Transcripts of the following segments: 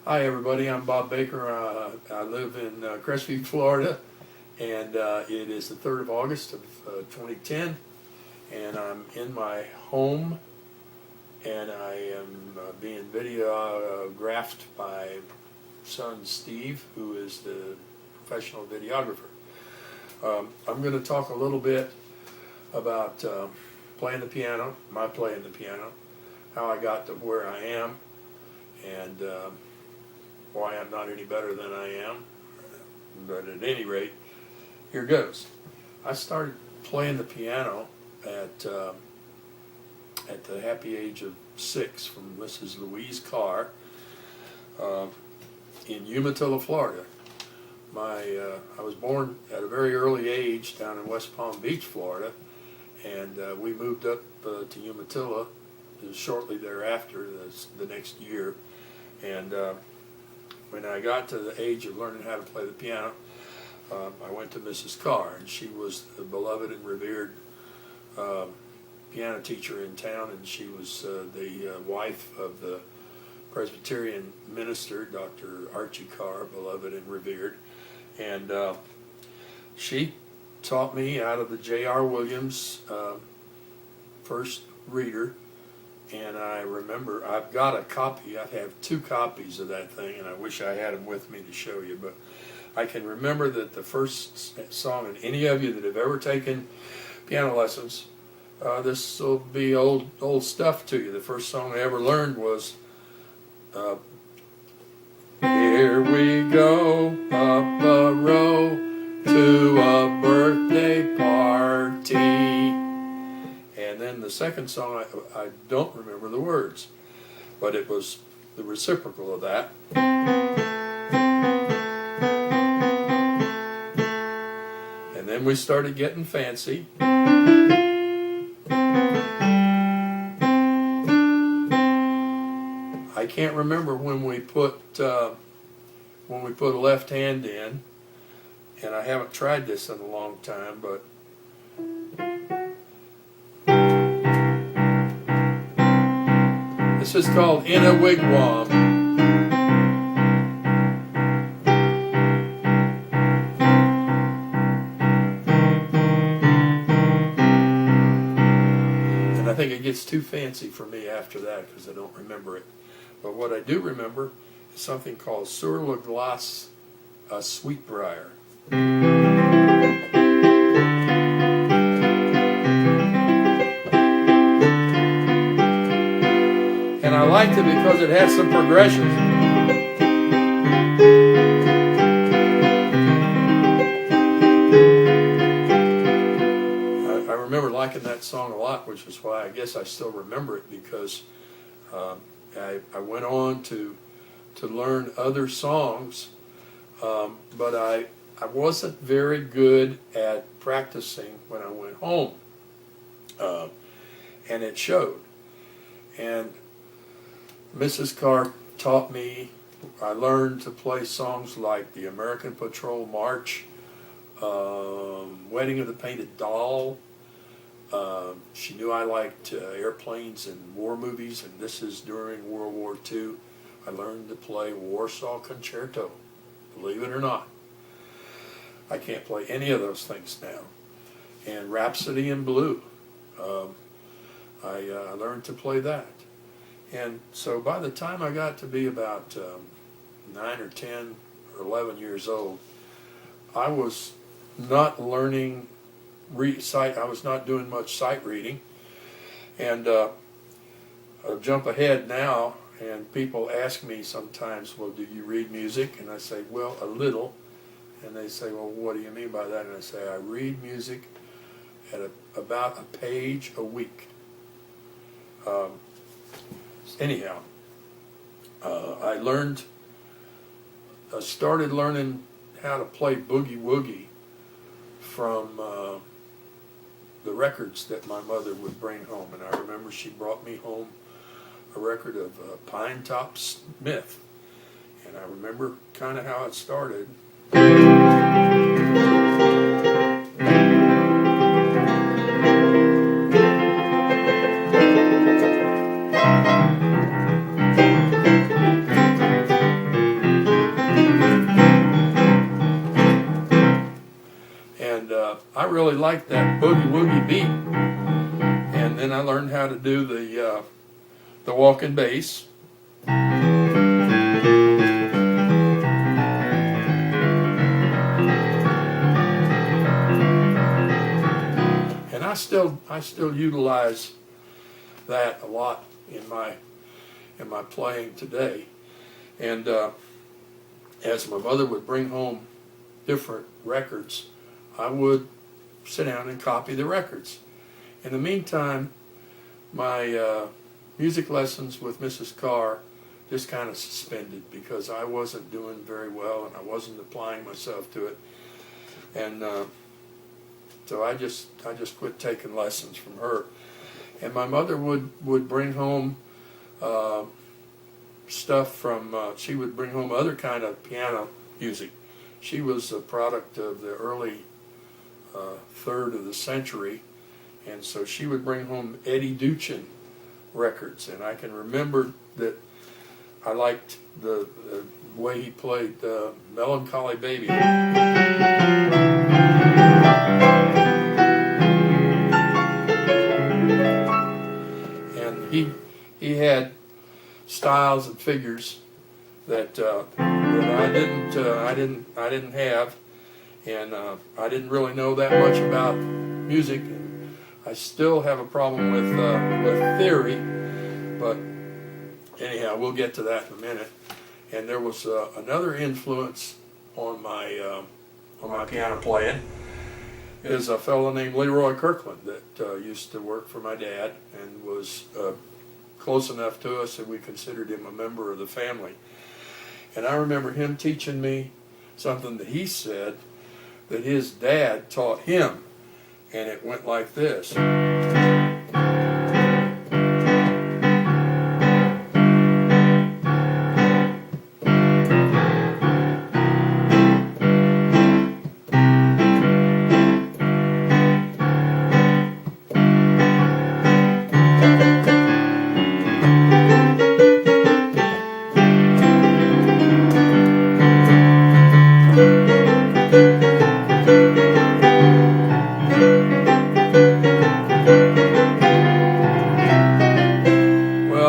Hi everybody, I'm Bob Baker. I live in Crestview, Florida, and it is the 3rd of August of 2010, and I'm in my home, and I am being videographed by son Steve, who is the professional videographer. I'm going to talk a little bit about playing the piano, my playing the piano, how I got to where I am, and why I'm not any better than I am. But at any rate, here goes. I started playing the piano at the happy age of 6 from Mrs. Louise Carr in Umatilla, Florida. I was born at a very early age down in West Palm Beach, Florida, and we moved up to Umatilla shortly thereafter, the next year. And when I got to the age of learning how to play the piano, I went to Mrs. Carr, and she was the beloved and revered piano teacher in town, and she was the wife of the Presbyterian minister, Dr. Archie Carr, beloved and revered. And she taught me out of the J.R. Williams first reader. And I remember, I've got a copy, I have 2 copies of that thing, and I wish I had them with me to show you, but I can remember that the first song, and any of you that have ever taken piano lessons, this will be old stuff to you. The first song I ever learned was, here we go, up a row to a birthday party. And then the second song, I don't remember the words, but it was the reciprocal of that. And then we started getting fancy. I can't remember when we put a left hand in, and I haven't tried this in a long time, but this is called In a Wigwam. And I think it gets too fancy for me after that because I don't remember it. But what I do remember is something called Sur la Glace, a Sweetbriar. And I liked it because it had some progressions. I remember liking that song a lot, which is why I guess I still remember it, because I went on to learn other songs, but I wasn't very good at practicing when I went home, and it showed. And Mrs. Carr taught me, I learned to play songs like the American Patrol March, Wedding of the Painted Doll. She knew I liked airplanes and war movies, and this is during World War II. I learned to play Warsaw Concerto, believe it or not. I can't play any of those things now. And Rhapsody in Blue, I learned to play that. And so by the time I got to be about 9 or 10 or 11 years old, I was not learning sight. I was not doing much sight reading. And I'll jump ahead now, and people ask me sometimes, well, do you read music? And I say, well, a little. And they say, well, what do you mean by that? And I say, I read music at about a page a week. Anyhow, I started learning how to play boogie woogie from the records that my mother would bring home. And I remember she brought me home a record of Pine Top Smith. And I remember kind of how it started. really liked that boogie woogie beat. And then I learned how to do the walking bass. And I still utilize that a lot in my playing today. And as my mother would bring home different records, I would sit down and copy the records. In the meantime, my music lessons with Mrs. Carr just kind of suspended because I wasn't doing very well and I wasn't applying myself to it. And so I just quit taking lessons from her. And my mother would bring home stuff from, she would bring home other kind of piano music. She was a product of the early third of the century, and so she would bring home Eddie Duchin records, and I can remember that I liked the way he played Melancholy Baby. And he had styles and figures that I didn't have, and I didn't really know that much about music. And I still have a problem with theory, but anyhow, we'll get to that in a minute. And there was another influence on my piano playing is a fellow named Leroy Kirkland that used to work for my dad and was close enough to us that we considered him a member of the family. And I remember him teaching me something that he said that his dad taught him, and it went like this.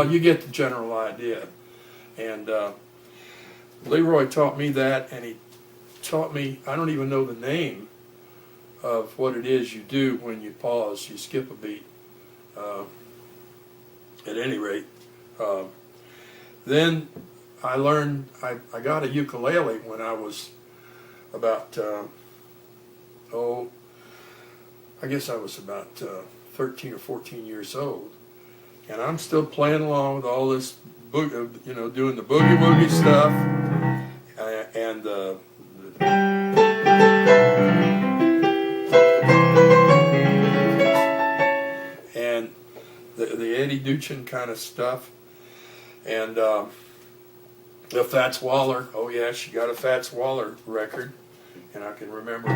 You get the general idea. And Leroy taught me that, and he taught me, I don't even know the name of what it is you do when you pause, you skip a beat. At any rate, then I learned, I got a ukulele when I was about, I guess I was about 13 or 14 years old. And I'm still playing along with all this, doing the boogie woogie stuff, and the Eddie Duchin kind of stuff, and the Fats Waller. Oh yeah, she got a Fats Waller record, and I can remember.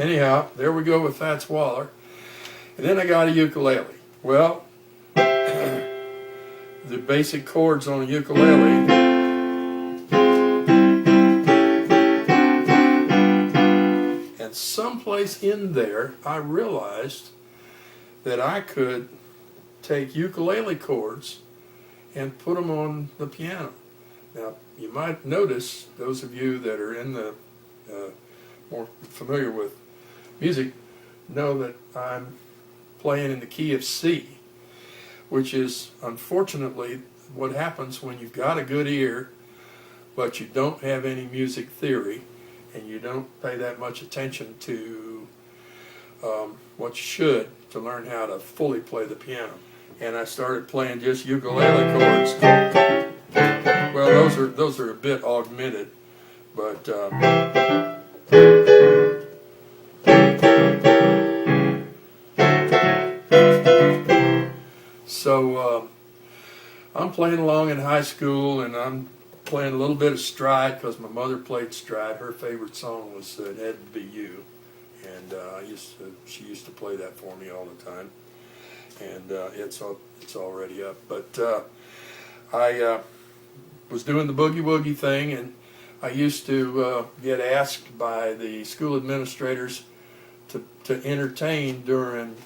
Anyhow, there we go with Fats Waller. And then I got a ukulele. Well, the basic chords on a ukulele. And someplace in there, I realized that I could take ukulele chords and put them on the piano. Now, you might notice, those of you that are in the more familiar with music, know that I'm playing in the key of C, which is unfortunately what happens when you've got a good ear, but you don't have any music theory, and you don't pay that much attention to what you should to learn how to fully play the piano. And I started playing just ukulele chords. Well, those are a bit augmented, but so I'm playing along in high school, and I'm playing a little bit of stride because my mother played stride. Her favorite song was "It Had to Be You," and she used to play that for me all the time. And it's already up. But I was doing the boogie woogie thing, and I used to get asked by the school administrators to entertain during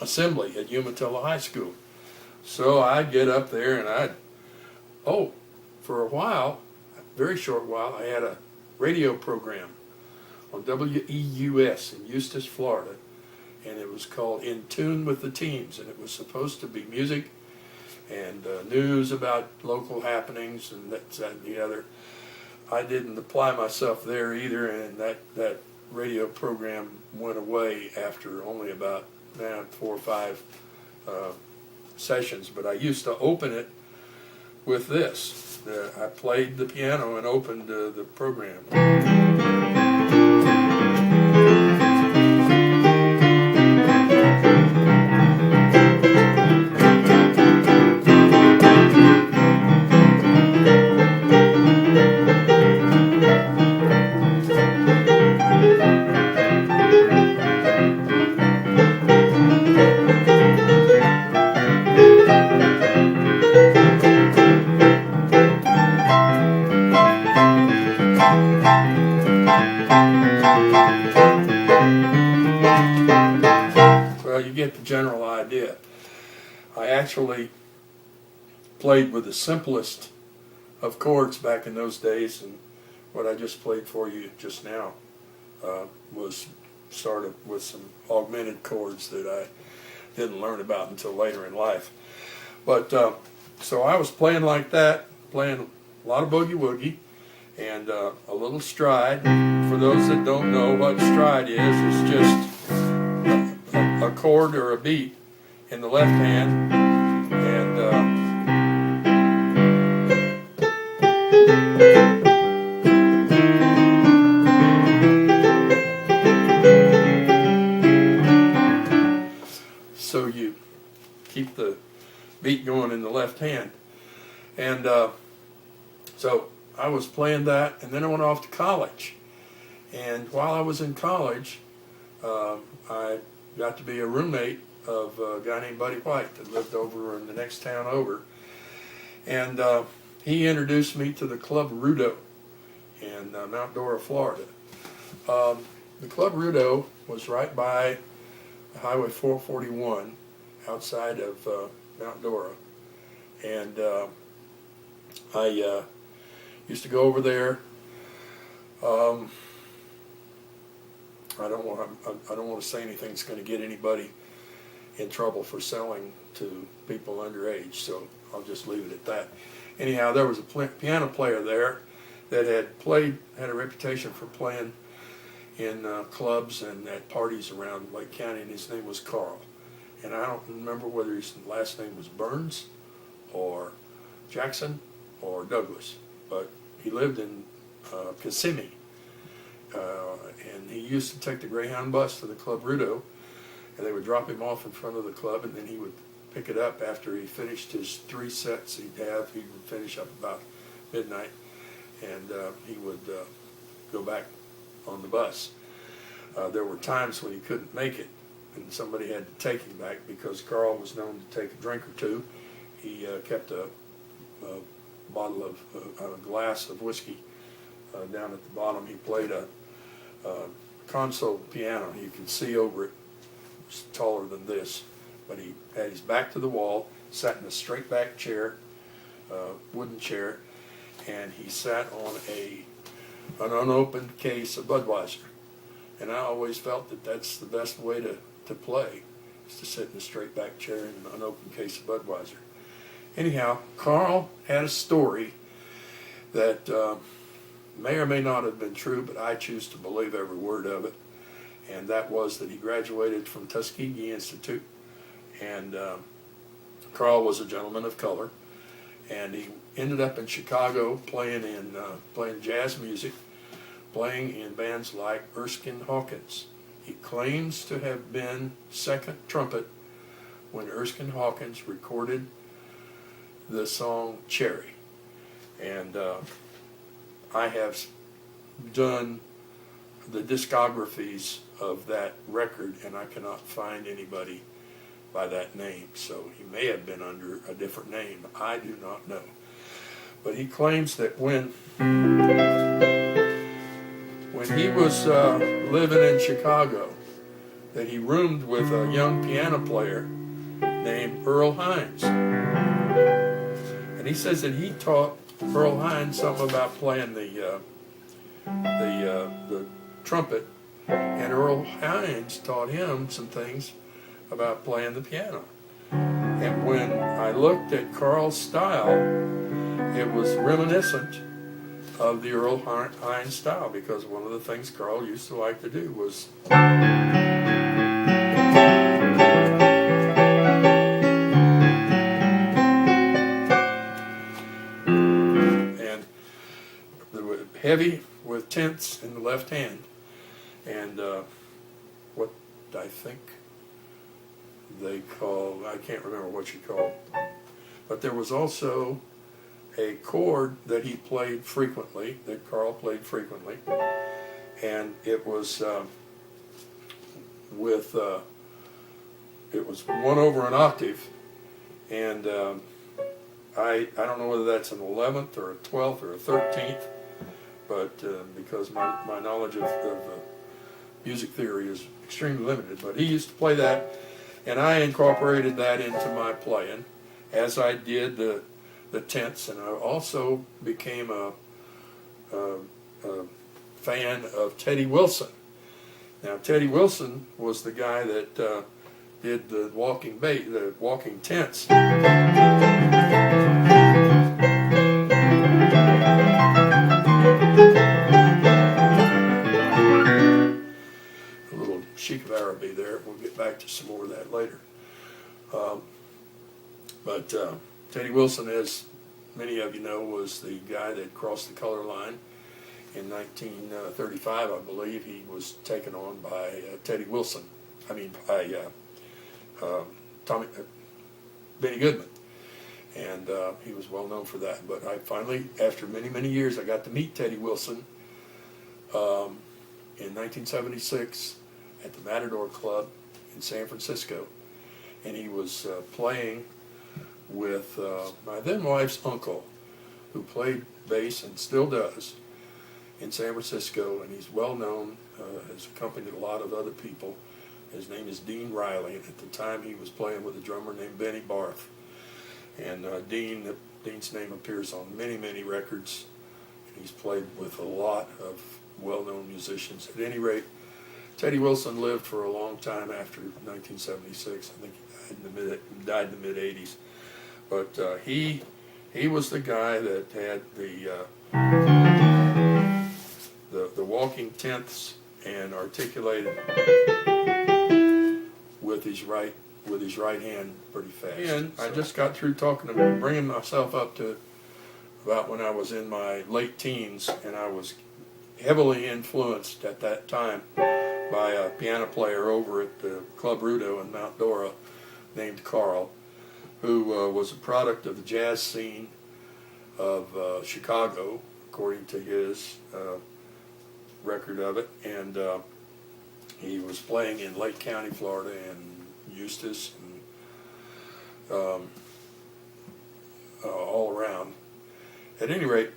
assembly at Umatilla High School. So I'd get up there and for a while, a very short while, I had a radio program on WEUS in Eustis, Florida, and it was called In Tune with the Teens, and it was supposed to be music and news about local happenings and that and the other. I didn't apply myself there either, and that radio program went away after only about 4 or 5 sessions. But I used to open it with this. I played the piano and opened the program. Well, you get the general idea. I actually played with the simplest of chords back in those days, and what I just played for you just now was started with some augmented chords that I didn't learn about until later in life. But so I was playing like that, playing a lot of boogie woogie and a little stride. For those that don't know what stride is, it's just a chord or a beat in the left hand, and so you keep the beat going in the left hand. And so I was playing that, and then I went off to college. And while I was in college, I got to be a roommate of a guy named Buddy White that lived over in the next town over. And he introduced me to the Club Rudo in Mount Dora, Florida. The Club Rudo was right by Highway 441 outside of Mount Dora. And I used to go over there. I don't want to say anything that's going to get anybody in trouble for selling to people underage, so I'll just leave it at that. Anyhow, there was a piano player there that had a reputation for playing in clubs and at parties around Lake County, and his name was Carl. And I don't remember whether his last name was Burns or Jackson or Douglas, but he lived in Kissimmee. And he used to take the Greyhound bus to the Club Rudo, and they would drop him off in front of the club, and then he would pick it up after he finished his 3 sets he'd have. He would finish up about midnight, and he would go back on the bus. There were times when he couldn't make it, and somebody had to take him back because Carl was known to take a drink or two. He kept a bottle of a glass of whiskey down at the bottom. He played a console piano. You can see over it. It's taller than this, but he had his back to the wall, sat in a straight back chair, wooden chair, and he sat on an unopened case of Budweiser. And I always felt that that's the best way to play, is to sit in a straight back chair in an unopened case of Budweiser. Anyhow, Carl had a story that may or may not have been true, but I choose to believe every word of it. And that was that he graduated from Tuskegee Institute, and Carl was a gentleman of color, and he ended up in Chicago playing jazz music, playing in bands like Erskine Hawkins. He claims to have been second trumpet when Erskine Hawkins recorded the song Cherry. And I have done the discographies of that record, and I cannot find anybody by that name. So he may have been under a different name. I do not know. But he claims that when he was living in Chicago, that he roomed with a young piano player named Earl Hines. And he says that he taught Earl Hines something about playing the trumpet, and Earl Hines taught him some things about playing the piano. And when I looked at Carl's style, it was reminiscent of the Earl Hines style, because one of the things Carl used to like to do was heavy with tenths in the left hand, and what I think they call, I can't remember what you call, but there was also a chord that he played frequently, that Carl played frequently, and it was it was 1 over an octave, and I don't know whether that's an 11th or a 12th or a 13th, but because my knowledge of music theory is extremely limited, but he used to play that, and I incorporated that into my playing, as I did the tenths, and I also became a fan of Teddy Wilson. Now, Teddy Wilson was the guy that did the walking tenths. A little Sheik of Araby there. We'll get back to some more of that later. But Teddy Wilson, as many of you know, was the guy that crossed the color line in 1935, I believe. He was taken on by Benny Goodman, and he was well known for that. But I finally, after many years, I got to meet Teddy Wilson in 1976 at the Matador Club in San Francisco, and he was playing with my then wife's uncle, who played bass and still does in San Francisco, and he's well known, has accompanied a lot of other people. His name is Dean Riley, and at the time he was playing with a drummer named Benny Barth. And Dean's name appears on many records, and he's played with a lot of well-known musicians. At any rate, Teddy Wilson lived for a long time after 1976. I think he died in the mid-80s. But he was the guy that had the walking tenths and articulated with his right hand pretty fast. And I just got through bringing myself up to about when I was in my late teens, and I was heavily influenced at that time by a piano player over at the Club Rudo in Mount Dora named Carl, who was a product of the jazz scene of Chicago, according to his record of it, and he was playing in Lake County, Florida, and Eustis, and all around. At any rate,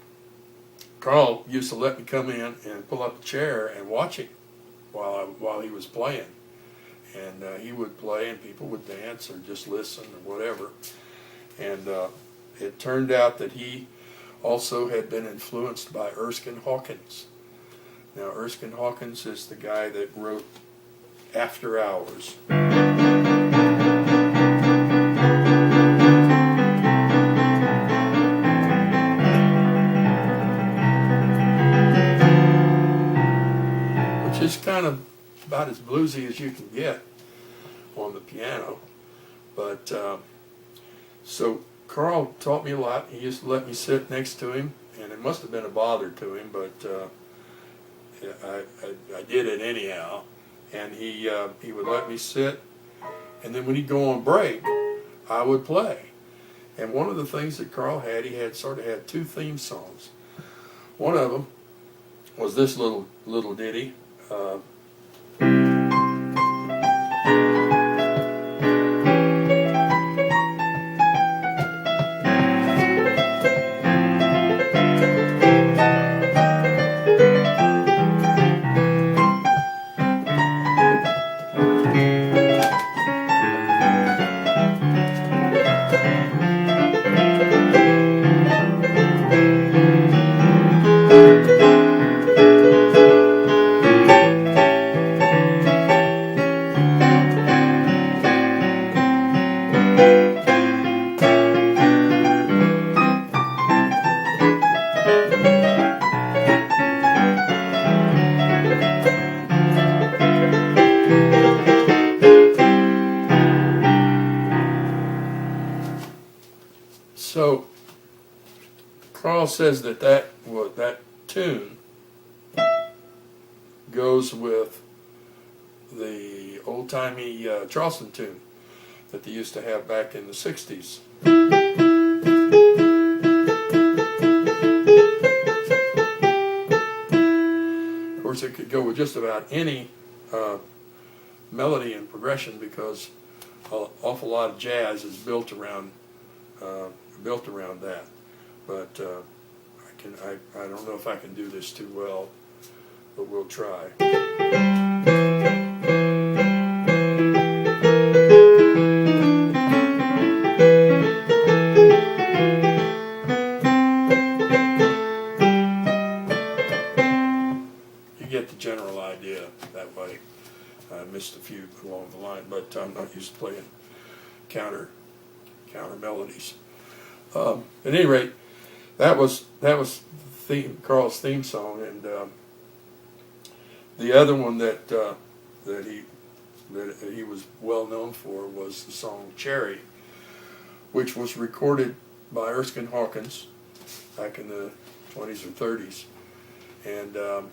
Carl used to let me come in and pull up a chair and watch him while he was playing. And he would play, and people would dance or just listen or whatever. And it turned out that he also had been influenced by Erskine Hawkins. Now, Erskine Hawkins is the guy that wrote After Hours. Which is kind of about as bluesy as you can get on the piano. But so Carl taught me a lot. He used to let me sit next to him, and it must have been a bother to him, but I did it anyhow. And he would let me sit, and then when he'd go on break, I would play. And one of the things that Carl had, he had sort of had two theme songs. One of them was this little ditty. So Carl says that tune goes with the old-timey Charleston tune that they used to have back in the 60s. Of course, it could go with just about any melody and progression, because an awful lot of jazz is built around that. But I don't know if I can do this too well, but we'll try. You get the general idea that way. I missed a few along the line, but I'm not used to playing counter melodies. At any rate, that was Carl's theme song, and the other one that he was well known for was the song "Cherry," which was recorded by Erskine Hawkins back in the 20s or 30s, and it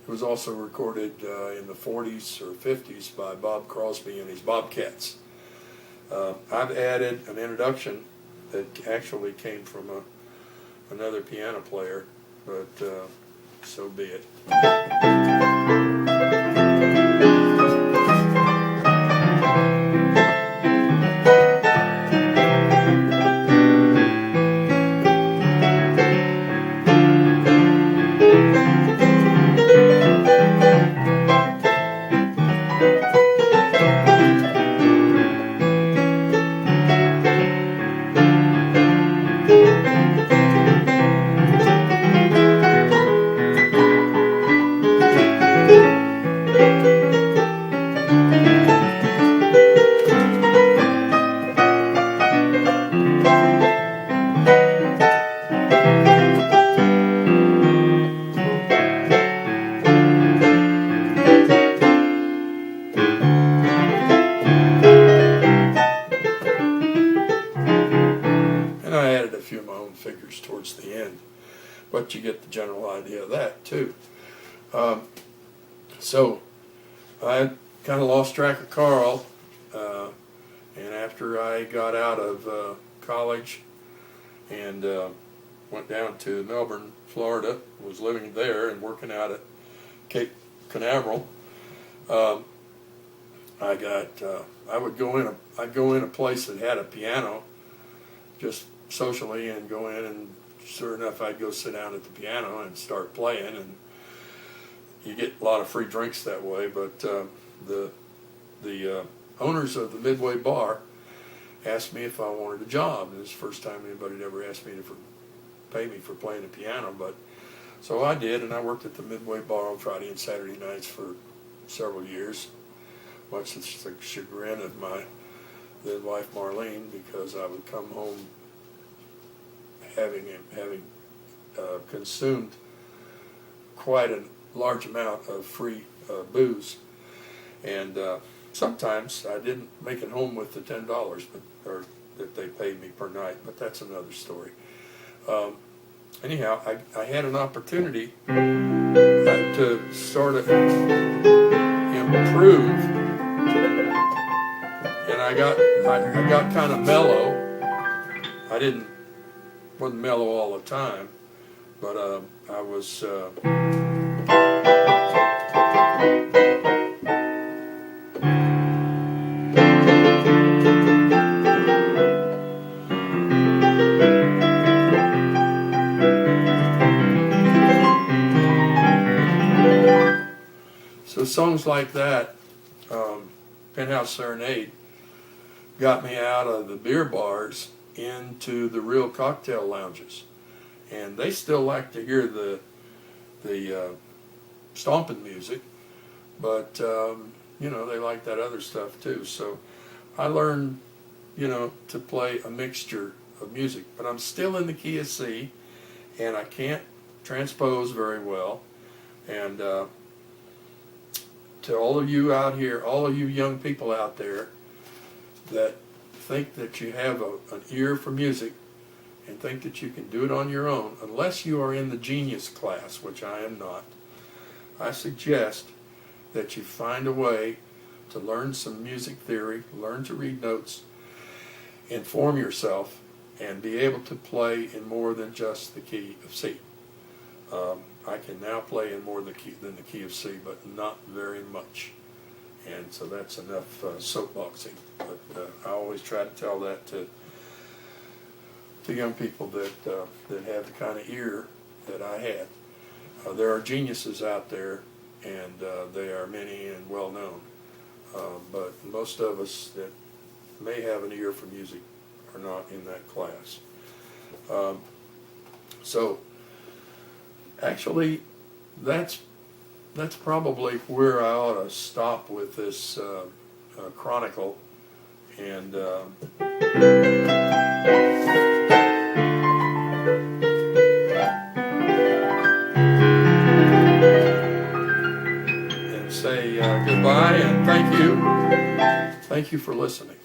was also recorded in the 40s or 50s by Bob Crosby and his Bobcats. I've added an introduction that actually came from another piano player, but so be it. Figures towards the end, but you get the general idea of that too. So I kind of lost track of Carl, and after I got out of college and went down to Melbourne, Florida, was living there and working out at Cape Canaveral, I'd go in a place that had a piano, just socially, and go in, and sure enough I'd go sit down at the piano and start playing, and you get a lot of free drinks that way. But the owners of the Midway Bar asked me if I wanted a job, and it's the first time anybody had ever asked me to pay me for playing the piano. But so I did, and I worked at the Midway Bar on Friday and Saturday nights for several years, much to the chagrin of my then wife Marlene, because I would come home having consumed quite a large amount of free booze, and sometimes I didn't make it home with the $10 or that they paid me per night, but that's another story. Anyhow, I had an opportunity to sort of improve, and I got kind of mellow, I wasn't mellow all the time, but I was. So songs like that, Penthouse Serenade, got me out of the beer bars into the real cocktail lounges, and they still like to hear the stomping music, but you know, they like that other stuff too. So I learned, you know, to play a mixture of music, but I'm still in the key of C, and I can't transpose very well. And to all of you out here, all of you young people out there that think that you have an ear for music and think that you can do it on your own, unless you are in the genius class, which I am not, I suggest that you find a way to learn some music theory, learn to read notes, inform yourself, and be able to play in more than just the key of C. I can now play in more than the key of C, but not very much. And so that's enough soapboxing. But I always try to tell that to young people that have the kind of ear that I had. There are geniuses out there, and they are many and well known. But most of us that may have an ear for music are not in that class. So actually, that's probably where I ought to stop with this chronicle, and say goodbye and thank you for listening.